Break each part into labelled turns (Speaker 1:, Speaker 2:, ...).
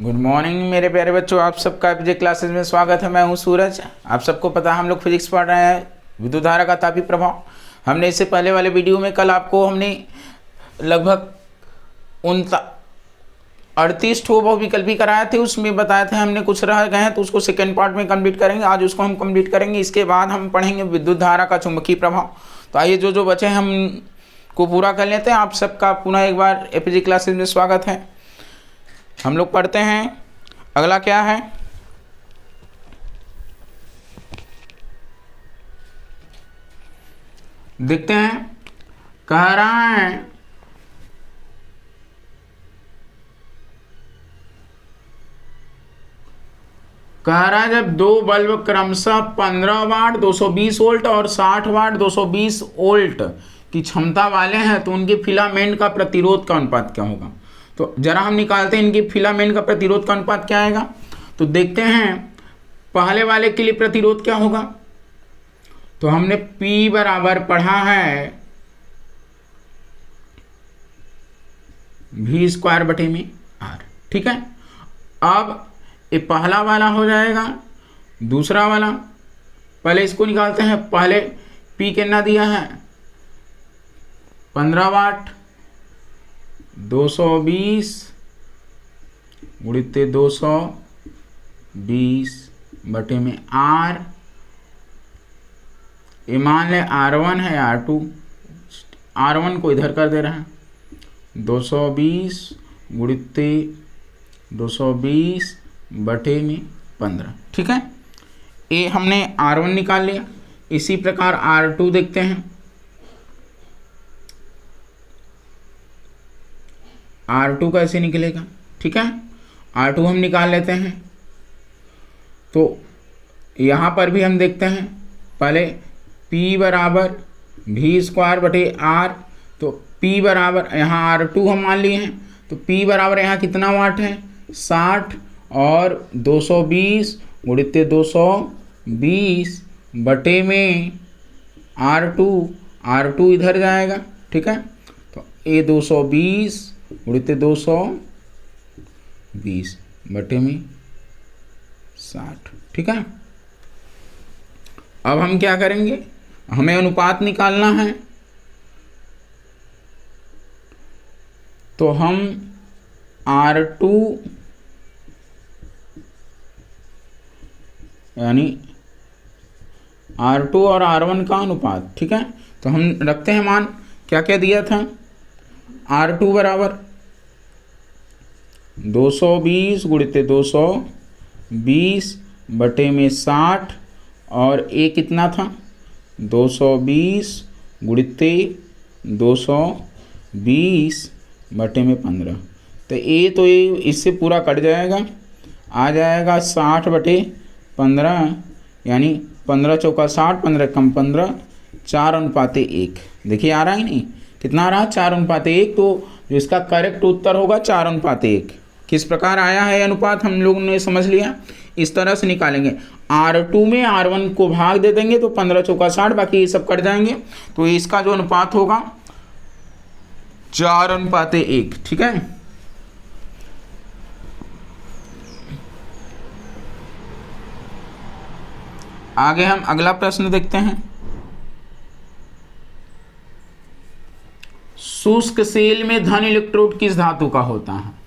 Speaker 1: Good morning मेरे प्यारे बच्चों, आप सबका फिजिक्स क्लासेस में स्वागत है। मैं हूं सूरज। आप सबको पता है हम लोग फिजिक्स पढ़ रहे हैं, विद्युत धारा का तापीय प्रभाव। हमने इससे पहले वाले वीडियो में कल आपको हमने लगभग 38 ठो बहुविकल्पी कराए थे। उसमें बताए थे हमने कुछ रह गए हैं तो उसको सेकेंड पार्ट में कंप्लीट करेंगे। आज उसको हम कंप्लीट करेंगे। इसके बाद हम पढ़ेंगे विद्युत धारा का चुंबकीय प्रभाव। तो आइए जो बचे हैं हम को पूरा कर लेते हैं। आप सबका पुनः एक बार एपीजी क्लासेस में स्वागत है। हम लोग पढ़ते हैं, अगला क्या है। देखते हैं, कह रहा है जब दो बल्ब क्रमशः 15 वाट 220 वोल्ट और 60 वाट 220 वोल्ट की क्षमता वाले हैं तो उनके फिलामेंट का प्रतिरोध का अनुपात क्या होगा। तो जरा हम निकालते हैं इनकी फिलामेंट का प्रतिरोध का अनुपात क्या आएगा। तो देखते हैं पहले वाले के लिए प्रतिरोध क्या होगा। तो हमने P बराबर पढ़ा है V²/R, ठीक है। अब ये पहला वाला हो जाएगा, दूसरा वाला पहले इसको निकालते हैं। पहले P कितना दिया है 15 वाट 220 गुणित 220/R। ये मान ले R1 है, R2 R1 को इधर कर दे रहे हैं। 220 गुणित 220/15, ठीक है। ये हमने R1 निकाल लिया। इसी प्रकार R2 देखते हैं। R2 कैसे निकलेगा, ठीक है। R2 हम निकाल लेते हैं। तो यहाँ पर भी हम देखते हैं, पहले P बराबर V²/R। तो P बराबर यहाँ R2 हम मान लिए हैं। तो P बराबर यहाँ कितना वाट है 60 और 220 गुणित 220/R2 इधर जाएगा, ठीक है। तो ये 220 गुणित 220/60, ठीक है। अब हम क्या करेंगे, हमें अनुपात निकालना है। तो हम R2 यानी R2 और R1 का अनुपात, ठीक है। तो हम रखते हैं मान, क्या क्या दिया था। R2 बराबर 220 गुणित 220/60 और ए कितना था 220 गुणित 220/15। तो ये इससे पूरा कट जाएगा, आ जाएगा 60/15 यानी 15 चौका 60, 15 कम 15, 4:1। देखिए आ रहा है नहीं, कितना आ रहा है 4:1। तो जो इसका करेक्ट उत्तर होगा 4:1। किस प्रकार आया है अनुपात हम लोगों ने समझ लिया। इस तरह से निकालेंगे। R2 में R1 को भाग दे देंगे तो 15 चौका 60, बाकी ये सब कट जाएंगे। तो इसका जो अनुपात होगा 4:1, ठीक है। आगे हम अगला प्रश्न देखते हैं। शुष्क सेल में धन इलेक्ट्रोड किस धातु का होता है।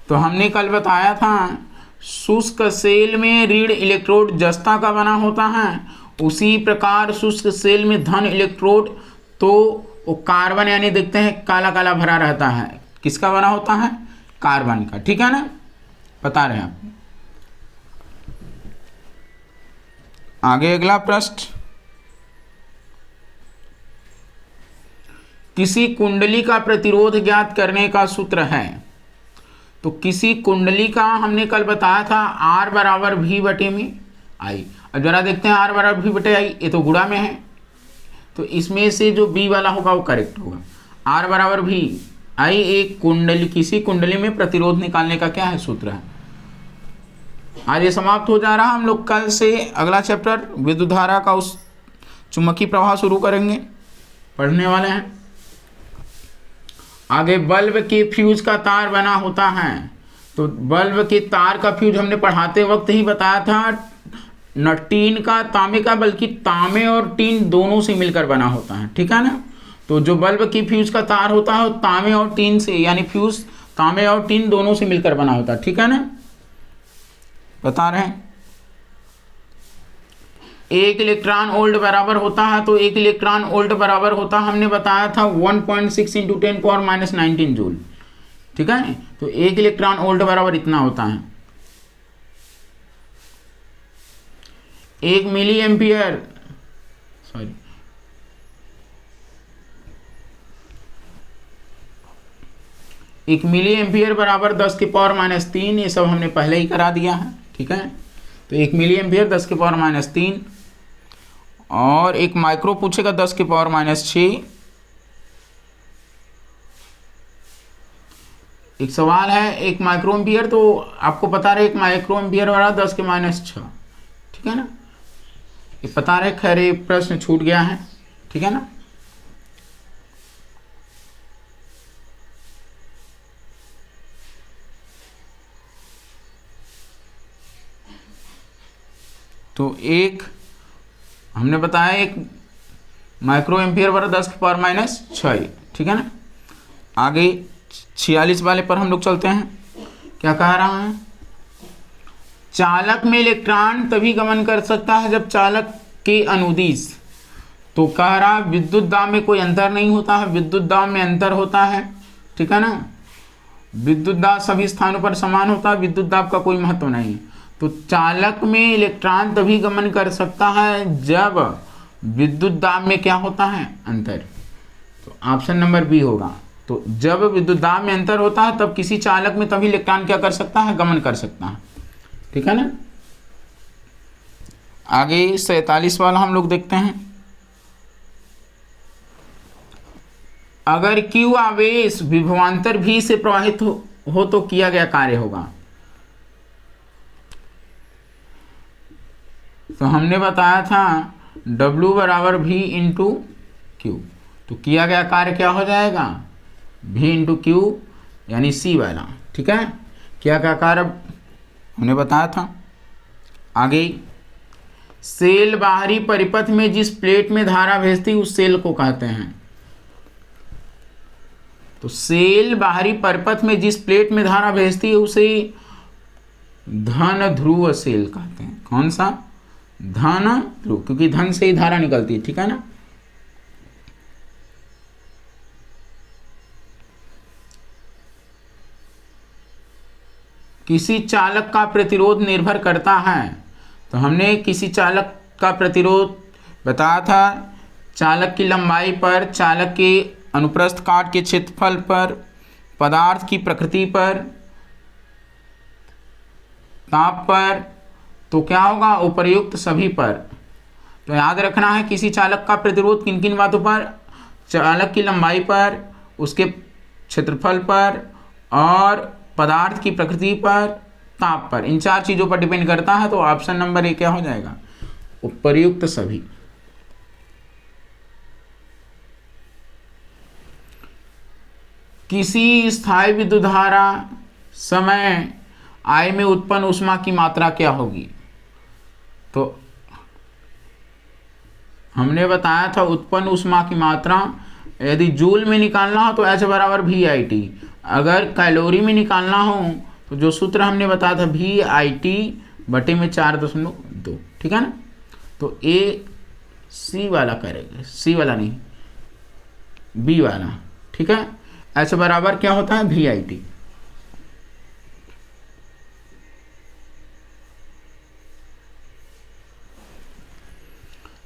Speaker 1: तो हमने कल बताया था शुष्क सेल में ऋण इलेक्ट्रोड जस्ता का बना होता है। उसी प्रकार शुष्क सेल में धन इलेक्ट्रोड तो वो कार्बन यानी देखते हैं काला काला भरा रहता है, किसका बना होता है कार्बन का, ठीक है ना, बता रहे हैं आप। आगे अगला प्रश्न, किसी कुंडली का प्रतिरोध ज्ञात करने का सूत्र है। तो किसी कुंडली का हमने कल बताया था R बराबर V/I। अब जरा देखते हैं R बराबर V/I, ये तो गुणा में है तो इसमें से जो B वाला होगा वो करेक्ट होगा। R बराबर V/I एक कुंडली, किसी कुंडली में प्रतिरोध निकालने का क्या है सूत्र है। आज ये समाप्त हो जा रहा। हम लोग कल से अगला चैप्टर विद्युत धारा का उस चुंबकीय प्रवाह शुरू करेंगे, पढ़ने वाले हैं। आगे बल्ब के फ्यूज का तार बना होता है तो बल्ब के तार का फ्यूज हमने पढ़ाते वक्त ही बताया था, न टीन का तांबे का, बल्कि तांबे और टीन दोनों से मिलकर बना होता है, ठीक है ना। तो जो बल्ब की फ्यूज का तार होता है वो तांबे और टीन से, यानी फ्यूज तांबे और टीन दोनों से मिलकर बना होता है, ठीक है ना, बता रहे हैं। एक इलेक्ट्रॉन वोल्ट बराबर होता है, तो एक इलेक्ट्रॉन वोल्ट बराबर होता है, हमने बताया था 1.6 इंटू 10⁻⁹ जूल, ठीक है। तो एक इलेक्ट्रॉन वोल्ट बराबर इतना होता है। एक मिली एम्पियर, सॉरी, एक मिली एम्पियर बराबर 10⁻³ ये सब हमने पहले ही करा दिया है, ठीक है। तो एक मिली एम्पियर 10⁻³ और एक माइक्रो पूछेगा 10⁻⁶। एक सवाल है एक माइक्रो एम्पियर, तो आपको पता रहे एक माइक्रो एम्पियर बराबर 10⁻⁶, ठीक है ना, ये पता रहे। खैर ये प्रश्न छूट गया है, ठीक है ना। तो एक हमने बताया एक माइक्रो एम्पियर बराबर 10⁻⁶, ठीक है ना। आगे 46 वाले पर हम लोग चलते हैं। क्या कह रहा है, चालक में इलेक्ट्रॉन तभी गमन कर सकता है जब चालक के अनुदिश, तो कह रहा विद्युत दाब में कोई अंतर नहीं होता है, विद्युत दाब में अंतर होता है, ठीक है ना। विद्युत दाब सभी स्थानों पर समान होता है, विद्युत दाब का कोई महत्व नहीं है। तो चालक में इलेक्ट्रॉन तभी गमन कर सकता है जब विद्युत दाब में क्या होता है, अंतर। तो ऑप्शन नंबर बी होगा। तो जब विद्युत दाब में अंतर होता है तब किसी चालक में तभी इलेक्ट्रॉन क्या कर सकता है, गमन कर सकता है, ठीक है ना। आगे 47 वाला हम लोग देखते हैं। अगर Q आवेश विभवांतर V से प्रवाहित हो तो किया गया कार्य होगा। तो हमने बताया था W बराबर V इंटू Q, तो किया गया कार्य क्या हो जाएगा, V इंटू Q, यानी C वाला, ठीक है। क्या क्या कार्य हमने बताया था। आगे सेल बाहरी परिपथ में जिस प्लेट में धारा भेजती उस सेल को कहते हैं। तो सेल बाहरी परिपथ में जिस प्लेट में धारा भेजती है उसे धन ध्रुव सेल कहते हैं। कौन सा, धन ध्रुव, क्योंकि धन से ही धारा निकलती है, ठीक है ना। किसी चालक का प्रतिरोध निर्भर करता है, तो हमने किसी चालक का प्रतिरोध बताया था चालक की लंबाई पर, चालक के अनुप्रस्थ काट के क्षेत्रफल पर, पदार्थ की प्रकृति पर, ताप पर, तो क्या होगा, उपर्युक्त सभी पर। तो याद रखना है किसी चालक का प्रतिरोध किन किन बातों पर, चालक की लंबाई पर, उसके क्षेत्रफल पर और पदार्थ की प्रकृति पर, ताप पर, इन 4 चीज़ों पर डिपेंड करता है। तो ऑप्शन नंबर ए क्या हो जाएगा, उपर्युक्त सभी। किसी स्थायी विद्युत धारा समय I में उत्पन्न ऊष्मा की मात्रा क्या होगी। तो हमने बताया था उत्पन्न ऊष्मा की मात्रा यदि जूल में निकालना हो तो H बराबर VIT, अगर कैलोरी में निकालना हो तो जो सूत्र हमने बताया था VIT बटे में 4.2, ठीक है ना। तो ए सी वाला करेंगे, सी वाला नहीं, बी वाला, ठीक है। H बराबर क्या होता है, VIT।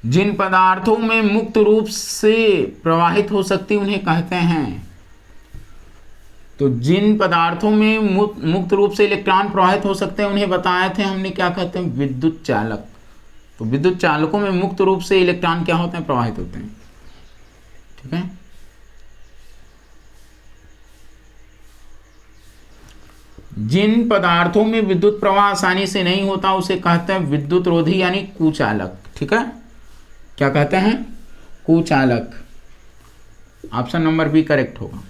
Speaker 1: जिन पदार्थों में मुक्त रूप से प्रवाहित हो सकती उन्हें कहते हैं। तो जिन पदार्थों में मुक्त रूप से इलेक्ट्रॉन प्रवाहित हो सकते हैं उन्हें बताए थे हमने, क्या कहते हैं, विद्युत चालक। तो विद्युत चालकों में मुक्त रूप से इलेक्ट्रॉन क्या होते हैं, प्रवाहित होते हैं, ठीक है। जिन पदार्थों में विद्युत प्रवाह आसानी से नहीं होता उसे कहते हैं विद्युत रोधी यानी कुचालक, ठीक है। क्या कहते हैं, कुचालक। ऑप्शन नंबर बी करेक्ट होगा।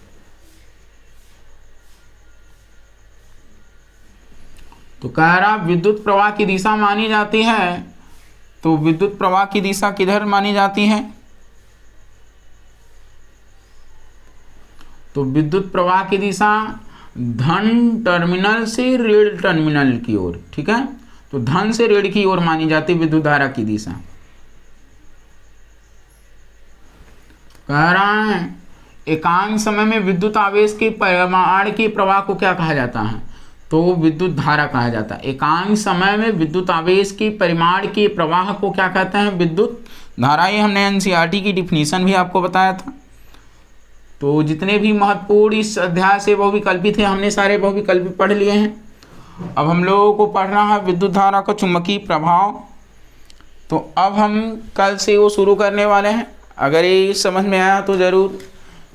Speaker 1: तो कह रहा विद्युत प्रवाह की दिशा मानी जाती है, तो विद्युत प्रवाह की दिशा किधर मानी जाती है? तो विद्युत प्रवाह की दिशा धन टर्मिनल से ऋण टर्मिनल की ओर, ठीक है। तो धन से ऋण की ओर मानी जाती विद्युत धारा की दिशा। कह रहा है एकांक समय में विद्युत आवेश के परिमाण के प्रवाह को क्या कहा जाता है? तो विद्युत धारा कहा जाता है। एकांक समय में विद्युत आवेश के परिमाण के प्रवाह को क्या कहते हैं? विद्युत धारा। ये हमने एनसीईआरटी की डिफिनीशन भी आपको बताया था। तो जितने भी महत्वपूर्ण इस अध्याय से बहुविकल्पी थे हमने सारे बहुविकल्पी पढ़ लिए हैं। अब हम लोगों को पढ़ना है विद्युत धारा का चुंबकीय प्रभाव। तो अब हम कल से वो शुरू करने वाले हैं। अगर ये समझ में आया तो ज़रूर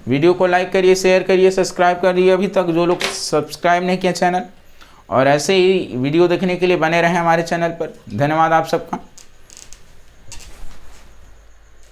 Speaker 1: वीडियो को लाइक करिए, शेयर करिए, सब्सक्राइब करिए अभी तक जो लोग सब्सक्राइब नहीं किया चैनल, और ऐसे ही वीडियो देखने के लिए बने रहें हमारे चैनल पर। धन्यवाद आप सबका।